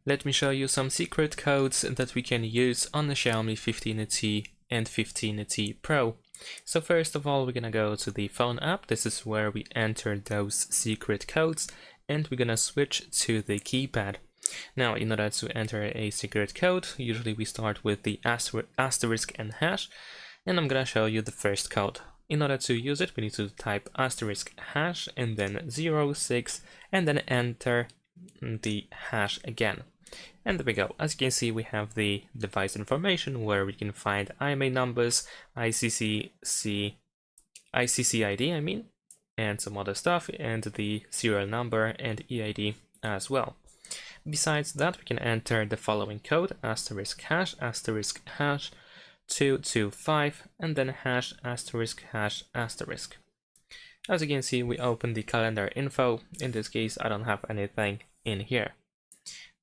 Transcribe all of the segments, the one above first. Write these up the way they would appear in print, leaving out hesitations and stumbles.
Let me show you some secret codes that we can use on the Xiaomi 15T and 15T Pro. So first of all, we're gonna go to the phone app. This is where we enter those secret codes, and we're gonna switch to the keypad. Now, in order to enter a secret code, usually we start with the asterisk and hash, and I'm gonna show you the first code. In order to use it, we need to type asterisk hash and then 06 and then enter the hash again. And there we go. As you can see, we have the device information where we can find IMEI numbers, ICC ID, and some other stuff, and the serial number and EID as well. Besides that, we can enter the following code: asterisk hash 225 and then hash asterisk hash asterisk. As you can see, we open the calendar info. In this case, I don't have anything in here.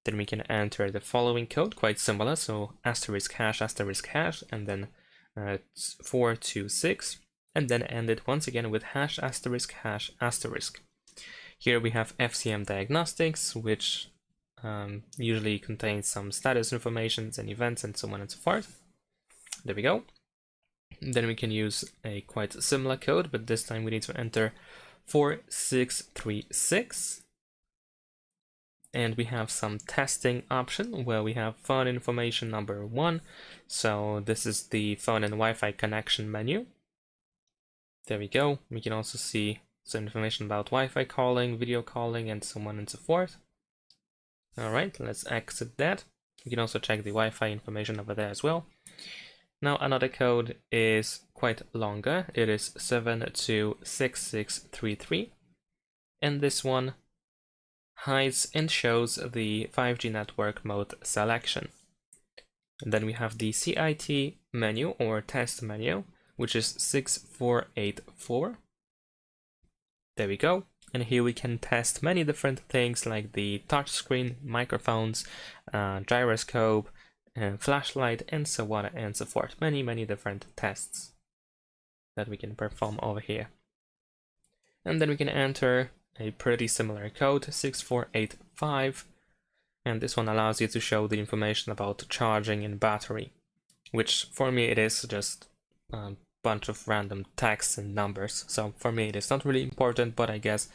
Then we can enter the following code, quite similar, so asterisk hash and then 426, and then end it once again with hash asterisk hash asterisk. Here we have FCM diagnostics, which usually contains some status information and events and so on and so forth. There we go. Then we can use a quite similar code, but this time we need to enter 4636. And we have some testing option where we have phone information number 1. So this is the phone and Wi-Fi connection menu. There we go. We can also see some information about Wi-Fi calling, video calling, and so on and so forth. All right, let's exit that. You can also check the Wi-Fi information over there as well. Now another code is quite longer. It is 726633, and this one hides and shows the 5G network mode selection. And then we have the CIT menu or test menu, which is 6484. There we go. And here we can test many different things like the touchscreen, microphones, gyroscope, flashlight, and so on and so forth. Many different tests that we can perform over here. And then we can enter a pretty similar code, 6485, and this one allows you to show the information about charging and battery, which for me it is just a bunch of random texts and numbers. So for me it is not really important, but I guess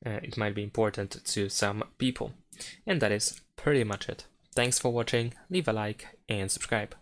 it might be important to some people. And that is pretty much it. Thanks for watching, leave a like and subscribe.